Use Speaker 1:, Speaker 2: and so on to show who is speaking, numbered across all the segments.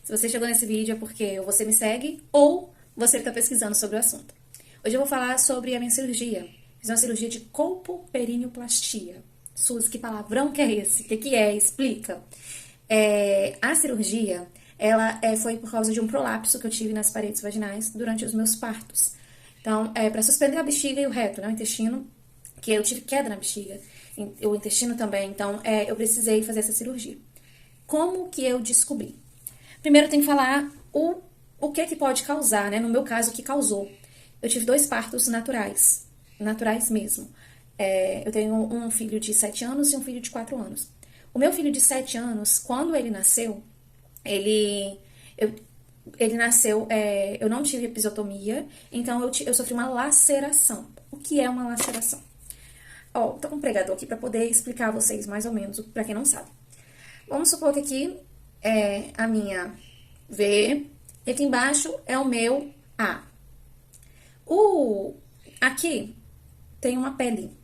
Speaker 1: Se você chegou nesse vídeo é porque você me segue ou você está pesquisando sobre o assunto. Hoje eu vou falar sobre a minha cirurgia. Fiz uma cirurgia de colpoperineoplastia. Suzy, que palavrão que é esse? O que é? Explica. A cirurgia, ela foi por causa de um prolapso que eu tive nas paredes vaginais durante os meus partos. Então, para suspender a bexiga e o reto, né, o intestino, que eu tive queda na bexiga, o intestino também, então eu precisei fazer essa cirurgia. Como que eu descobri? Primeiro tem que falar o que pode causar, né? No meu caso, o que causou. Eu tive 2 partos naturais mesmo. Eu tenho um filho de 7 anos e um filho de 4 anos. O meu filho de 7 anos, quando ele nasceu, ele nasceu, eu não tive episiotomia, então eu sofri uma laceração. O que é uma laceração? Tô com um pregador aqui para poder explicar a vocês mais ou menos, para quem não sabe. Vamos supor que aqui é a minha V, e aqui embaixo é o meu A. Aqui tem uma pele.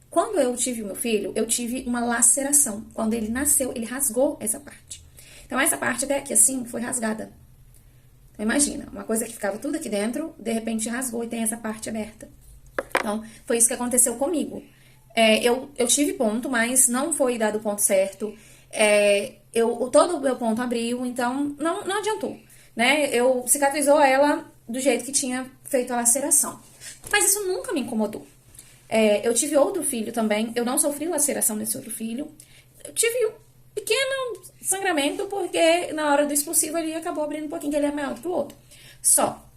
Speaker 1: Quando eu tive o meu filho, eu tive uma laceração. Quando ele nasceu, ele rasgou essa parte. Então, essa parte até aqui, assim, foi rasgada. Então, imagina, uma coisa que ficava tudo aqui dentro, de repente rasgou e tem essa parte aberta. Então, foi isso que aconteceu comigo. Eu tive ponto, mas não foi dado o ponto certo. Todo o meu ponto abriu, então não adiantou, né? Eu cicatrizou ela do jeito que tinha feito a laceração. Mas isso nunca me incomodou. Eu tive outro filho também, eu não sofri laceração nesse outro filho. Eu tive um pequeno sangramento, porque na hora do expulsivo ele acabou abrindo um pouquinho, que ele é maior do que o outro. Só.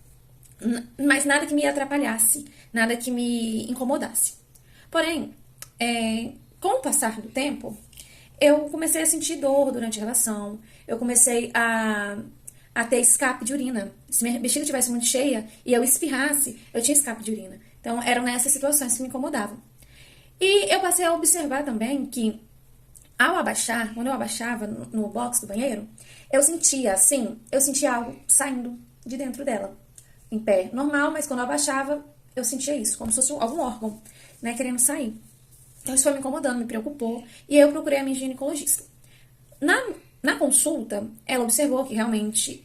Speaker 1: Mas nada que me atrapalhasse, nada que me incomodasse. Porém, com o passar do tempo, eu comecei a sentir dor durante a relação, eu comecei a ter escape de urina. Se minha bexiga estivesse muito cheia e eu espirrasse, eu tinha escape de urina. Então, eram nessas situações que me incomodavam. E eu passei a observar também que, ao abaixar, quando eu abaixava no box do banheiro, eu sentia algo saindo de dentro dela. Em pé, normal, mas quando eu abaixava, eu sentia isso, como se fosse algum órgão, né, querendo sair. Então, isso foi me incomodando, me preocupou, e aí eu procurei a minha ginecologista. Na consulta, ela observou que realmente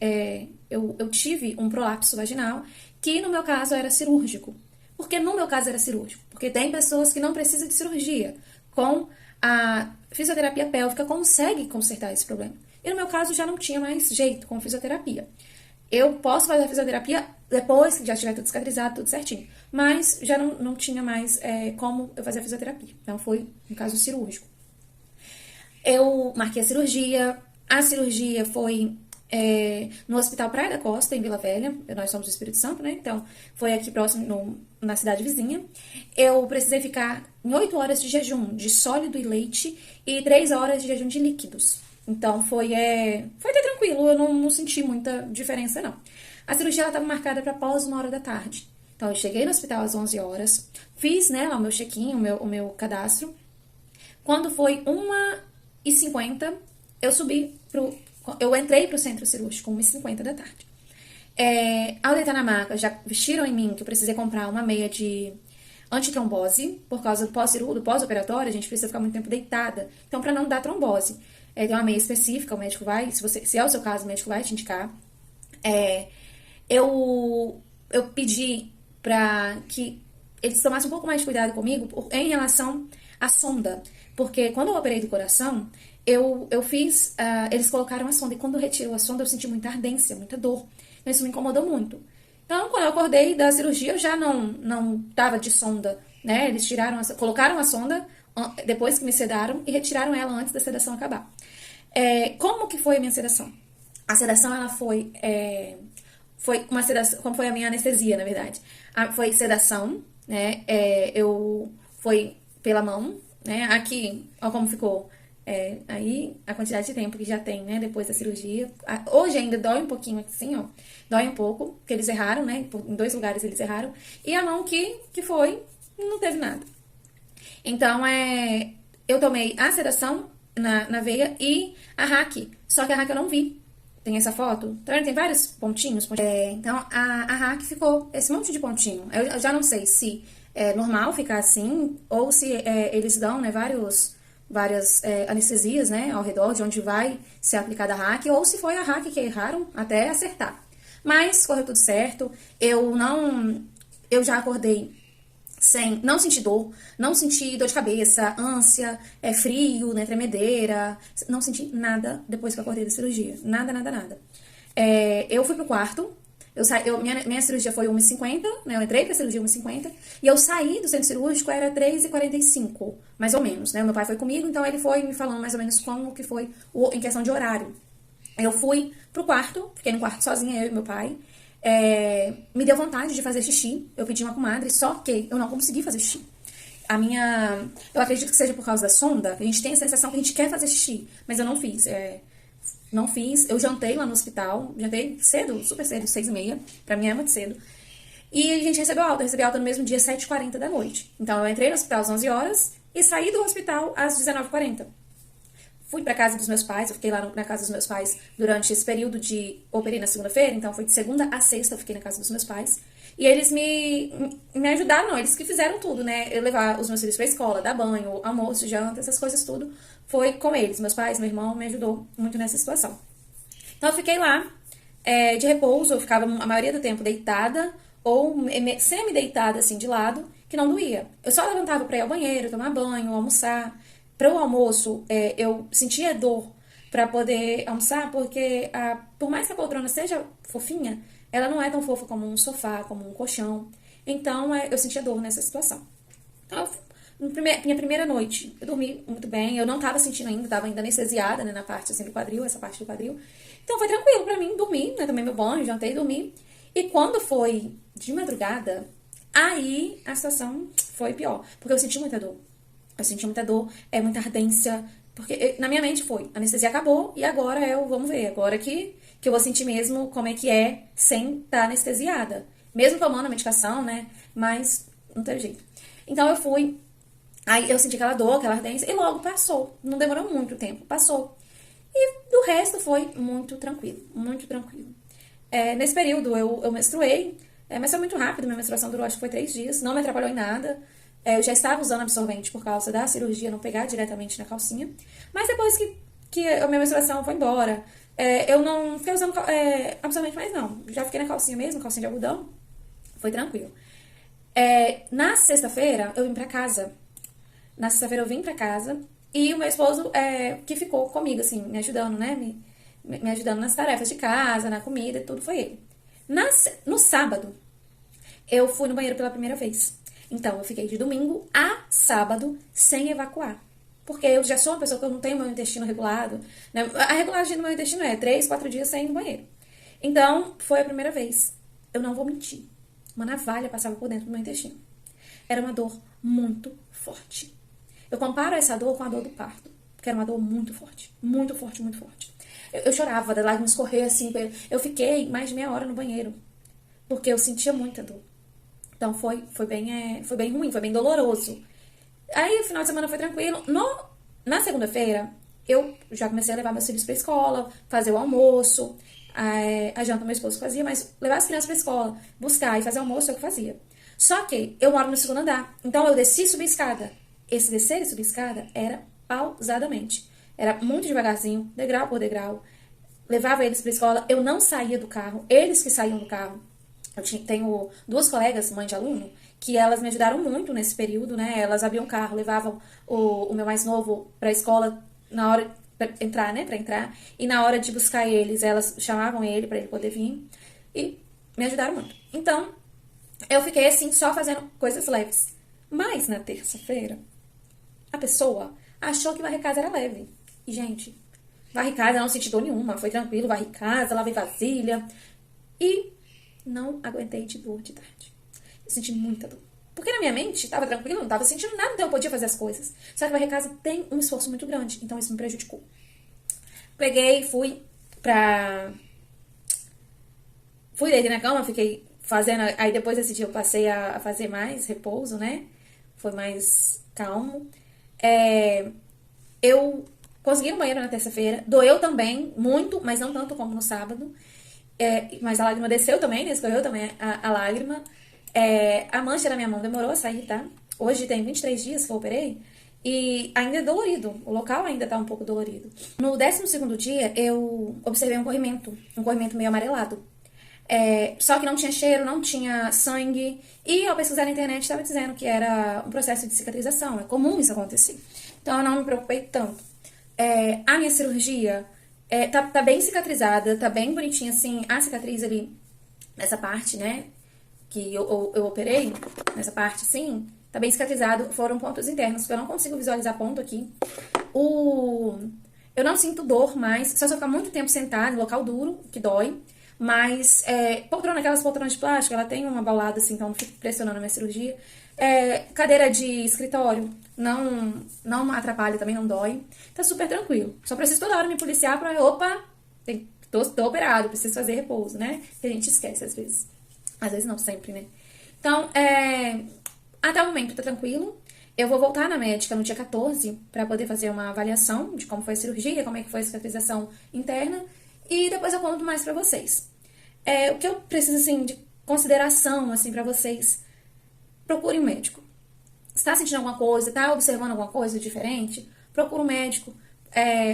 Speaker 1: eu tive um prolapso vaginal, que no meu caso era cirúrgico. Por que no meu caso era cirúrgico? Porque tem pessoas que não precisam de cirurgia. Com a fisioterapia pélvica consegue consertar esse problema. E no meu caso já não tinha mais jeito com fisioterapia. Eu posso fazer a fisioterapia depois que já tiver tudo cicatrizado, tudo certinho. Mas já não tinha mais como eu fazer a fisioterapia. Então foi um caso cirúrgico. Eu marquei a cirurgia foi no Hospital Praia da Costa, em Vila Velha. Nós somos do Espírito Santo, né? Então, foi aqui próximo, na cidade vizinha. Eu precisei ficar em 8 horas de jejum de sólido e leite e 3 horas de jejum de líquidos. Então, foi até tranquilo, eu não senti muita diferença, não. A cirurgia estava marcada para após 1h da tarde. Então, eu cheguei no hospital às 11 horas, fiz, né, lá o meu check-in, o meu cadastro. Quando foi 1h50, eu entrei pro centro cirúrgico 1h50 da tarde. Ao deitar na maca, já vestiram em mim que eu precisei comprar uma meia de antitrombose, por causa do pós-operatório, a gente precisa ficar muito tempo deitada. Então, para não dar trombose, tem uma meia específica, o médico vai, se é o seu caso, o médico vai te indicar. Eu pedi para que eles tomassem um pouco mais de cuidado comigo em relação à sonda, porque quando eu operei do coração, eu fiz, eles colocaram a sonda, e quando retirou a sonda, eu senti muita ardência, muita dor. Então, isso me incomodou muito. Então, quando eu acordei da cirurgia, eu já não tava de sonda, né? Eles colocaram a sonda depois que me sedaram e retiraram ela antes da sedação acabar. Como que foi a minha sedação? A sedação, ela foi uma sedação, como foi a minha anestesia, na verdade. Foi sedação, né? Foi pela mão, né? Aqui, ó como ficou. Aí a quantidade de tempo que já tem, né, depois da cirurgia. Hoje ainda dói um pouquinho assim, ó. Dói um pouco, porque eles erraram, né? Em 2 lugares eles erraram. E a mão que foi, não teve nada. Então, eu tomei a sedação na veia e a RAC. Só que a RAC eu não vi. Tem essa foto? Tá vendo? Tem vários pontinhos. Então, a RAC ficou esse monte de pontinho. Eu já não sei se é normal ficar assim, ou se eles dão, né, vários várias anestesias, né, ao redor de onde vai ser aplicada a hack, ou se foi a hack que erraram até acertar. Mas correu tudo certo. Eu já acordei sem, não senti dor, não senti dor de cabeça, ânsia, frio, né, tremedeira, não senti nada depois que eu acordei da cirurgia. Nada, nada, nada. Eu fui pro quarto, minha cirurgia foi 1h50, né, eu entrei pra cirurgia 1h50, e eu saí do centro cirúrgico, era 3h45, mais ou menos, né, o meu pai foi comigo, então ele foi me falando mais ou menos como que foi em questão de horário. Eu fui pro quarto, fiquei no quarto sozinha, eu e meu pai. Me deu vontade de fazer xixi. Eu pedi uma comadre, só que eu não consegui fazer xixi. Eu acredito que seja por causa da sonda, a gente tem a sensação que a gente quer fazer xixi, mas eu não fiz. Não fiz. Eu jantei lá no hospital, jantei cedo, super cedo, 6h30. Pra mim é muito cedo. E a gente recebeu alta. Eu recebi alta no mesmo dia, 7h40 da noite. Então eu entrei no hospital às 11 horas e saí do hospital às 19h40. Fui pra casa dos meus pais, eu fiquei lá na casa dos meus pais durante esse período operei na segunda-feira, então foi de segunda a sexta eu fiquei na casa dos meus pais. E eles me ajudaram, não, eles que fizeram tudo, né? Eu levar os meus filhos pra escola, dar banho, almoço, janta, essas coisas tudo, foi com eles. Meus pais, meu irmão me ajudou muito nessa situação. Então eu fiquei lá, de repouso, eu ficava a maioria do tempo deitada, ou semi-deitada assim de lado, que não doía. Eu só levantava pra ir ao banheiro, tomar banho, almoçar. Para o almoço, eu sentia dor para poder almoçar, porque por mais que a poltrona seja fofinha, ela não é tão fofa como um sofá, como um colchão. Então, eu sentia dor nessa situação. Então, minha primeira noite, eu dormi muito bem. Eu não estava sentindo ainda, estava ainda anestesiada, né, na parte assim do quadril, essa parte do quadril. Então, foi tranquilo para mim dormir, né, tomei meu banho, jantei e dormi. E quando foi de madrugada, aí a situação foi pior, porque eu senti muita dor. Eu senti muita dor, muita ardência, porque na minha mente foi, a anestesia acabou e agora vamos ver, agora que eu vou sentir mesmo como é que é sem estar anestesiada. Mesmo tomando a medicação, né, mas não teve jeito. Então eu fui, aí eu senti aquela dor, aquela ardência e logo passou, não demorou muito tempo, passou. E do resto foi muito tranquilo, muito tranquilo. Nesse período eu menstruei, mas foi muito rápido, minha menstruação durou acho que foi 3 dias, não me atrapalhou em nada. Eu já estava usando absorvente por causa da cirurgia, não pegar diretamente na calcinha. Mas depois que a minha menstruação foi embora, eu não fiquei usando absorvente mais não. Já fiquei na calcinha mesmo, calcinha de algodão. Foi tranquilo. Na sexta-feira, eu vim pra casa. Na sexta-feira eu vim pra casa e o meu esposo que ficou comigo, assim, me ajudando, né? Me ajudando nas tarefas de casa, na comida e tudo, foi ele. No sábado, eu fui no banheiro pela primeira vez. Então, eu fiquei de domingo a sábado sem evacuar. Porque eu já sou uma pessoa que eu não tenho meu intestino regulado. Né? A regulagem do meu intestino é 3, 4 dias sem ir no banheiro. Então, foi a primeira vez. Eu não vou mentir. Uma navalha passava por dentro do meu intestino. Era uma dor muito forte. Eu comparo essa dor com a dor do parto. Porque era uma dor muito forte. Muito forte, muito forte. Eu chorava, das lágrimas escorrer assim. Eu fiquei mais de meia hora no banheiro. Porque eu sentia muita dor. Então foi bem ruim, foi bem doloroso. Aí o final de semana foi tranquilo. Na segunda-feira, eu já comecei a levar meus filhos pra escola, fazer o almoço. A janta meu esposo fazia, mas levar as crianças pra escola, buscar e fazer almoço é o que fazia. Só que eu moro no segundo andar, então eu desci e subi a escada. Esse descer e subir a escada era pausadamente. Era muito devagarzinho, degrau por degrau. Levava eles pra escola, eu não saía do carro, eles que saíam do carro. Tenho 2 colegas, mãe de aluno, que elas me ajudaram muito nesse período, né? Elas abriam o carro, levavam o meu mais novo pra escola na hora pra entrar, né? Pra entrar. E na hora de buscar eles, elas chamavam ele pra ele poder vir. E me ajudaram muito. Então, eu fiquei assim, só fazendo coisas leves. Mas na terça-feira, a pessoa achou que varrer casa era leve. E, gente, varrer casa não senti dor nenhuma. Foi tranquilo, varri casa, lavei vasilha. E não aguentei de dor de tarde. Eu senti muita dor. Porque na minha mente tava tranquilo, não tava sentindo nada, então eu podia fazer as coisas. Só que varrer casa tem um esforço muito grande, então isso me prejudicou. Peguei, fui, deitei na cama, fiquei fazendo. Aí depois desse dia eu passei a fazer mais repouso, né? Foi mais calmo. Eu consegui ir no banheiro na terça-feira. Doeu também, muito, mas não tanto como no sábado. Mas a lágrima desceu também, né? Escorreu também a lágrima. A mancha na minha mão demorou a sair, tá? Hoje tem 23 dias que eu operei. E ainda é dolorido, o local ainda tá um pouco dolorido. No 12º dia, eu observei um corrimento meio amarelado. Só que não tinha cheiro, não tinha sangue. E ao pesquisar na internet estava dizendo que era um processo de cicatrização. É comum isso acontecer. Então eu não me preocupei tanto. A minha cirurgia tá bem cicatrizada, tá bem bonitinha assim. A cicatriz ali, nessa parte, né? Que eu operei, nessa parte sim, tá bem cicatrizado. Foram pontos internos, que eu não consigo visualizar ponto aqui. Eu não sinto dor mais, só se eu ficar muito tempo sentada em local duro, que dói. Mas, poltrona, aquelas poltronas de plástico, ela tem uma baulada assim, então não fico pressionando a minha cirurgia. Cadeira de escritório, não atrapalha, também não dói. Tá super tranquilo. Só preciso toda hora me policiar pra, opa, tô operado, preciso fazer repouso, né? Que a gente esquece às vezes. Às vezes não, sempre, né? Então, até o momento tá tranquilo. Eu vou voltar na médica no dia 14 pra poder fazer uma avaliação de como foi a cirurgia, como é que foi a cicatrização interna. E depois eu conto mais pra vocês. O que eu preciso, assim, de consideração, assim, pra vocês. Procure um médico. Se tá sentindo alguma coisa, tá observando alguma coisa diferente, procura um médico.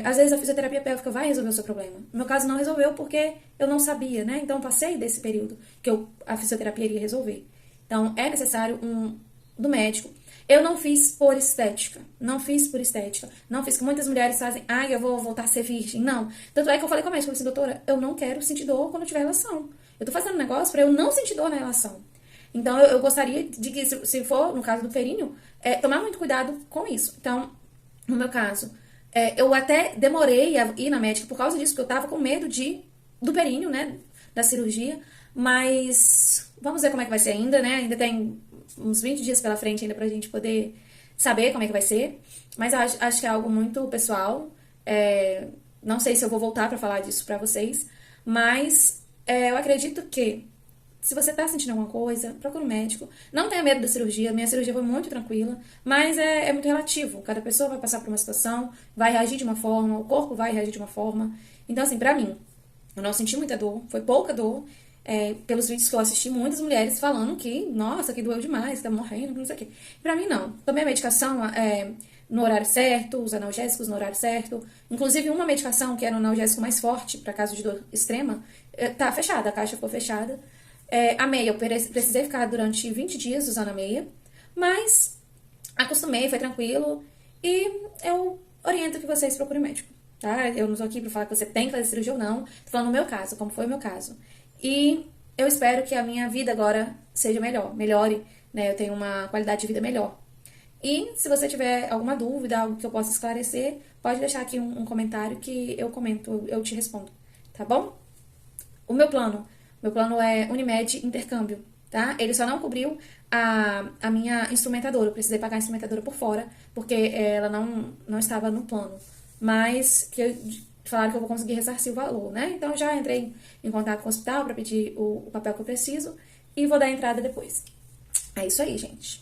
Speaker 1: Às vezes a fisioterapia pélvica vai resolver o seu problema. No meu caso não resolveu porque eu não sabia, né? Então eu passei desse período que a fisioterapia iria resolver. Então é necessário do médico. Eu não fiz por estética. Não fiz por estética. Não fiz que muitas mulheres fazem. Eu vou voltar a ser virgem. Não. Tanto é que eu falei com a médica, eu falei assim, doutora, eu não quero sentir dor quando eu tiver relação. Eu tô fazendo um negócio pra eu não sentir dor na relação. Então eu gostaria de que, se for no caso do períneo, tomar muito cuidado com isso. Então, no meu caso, eu até demorei a ir na médica por causa disso, porque eu tava com medo do períneo, né? Da cirurgia. Mas vamos ver como é que vai ser ainda, né? Ainda tem uns 20 dias pela frente ainda pra gente poder saber como é que vai ser. Mas acho que é algo muito pessoal. Não sei se eu vou voltar pra falar disso pra vocês. Mas eu acredito que se você tá sentindo alguma coisa, procura um médico. Não tenha medo da cirurgia. Minha cirurgia foi muito tranquila. Mas é muito relativo. Cada pessoa vai passar por uma situação, vai reagir de uma forma, o corpo vai reagir de uma forma. Então, assim, pra mim, eu não senti muita dor. Foi pouca dor. Pelos vídeos que eu assisti, muitas mulheres falando que, nossa, que doeu demais, tá morrendo, não sei o quê. Pra mim, não. Tomei a medicação no horário certo, os analgésicos no horário certo. Inclusive, uma medicação que era um analgésico mais forte, pra caso de dor extrema, tá fechada, a caixa ficou fechada. A meia, eu precisei ficar durante 20 dias usando a meia, mas acostumei, foi tranquilo, e eu oriento que vocês procurem médico, tá? Eu não tô aqui pra falar que você tem que fazer cirurgia ou não, tô falando no meu caso, como foi o meu caso. E eu espero que a minha vida agora seja melhore, né? Eu tenho uma qualidade de vida melhor. E se você tiver alguma dúvida, algo que eu possa esclarecer, pode deixar aqui um comentário que eu comento, eu te respondo, tá bom? O meu plano é Unimed intercâmbio, tá? Ele só não cobriu a minha instrumentadora. Eu precisei pagar a instrumentadora por fora, porque ela não estava no plano. Mas falaram que eu vou conseguir ressarcir o valor, né? Então, eu já entrei em contato com o hospital para pedir o papel que eu preciso e vou dar a entrada depois. É isso aí, gente.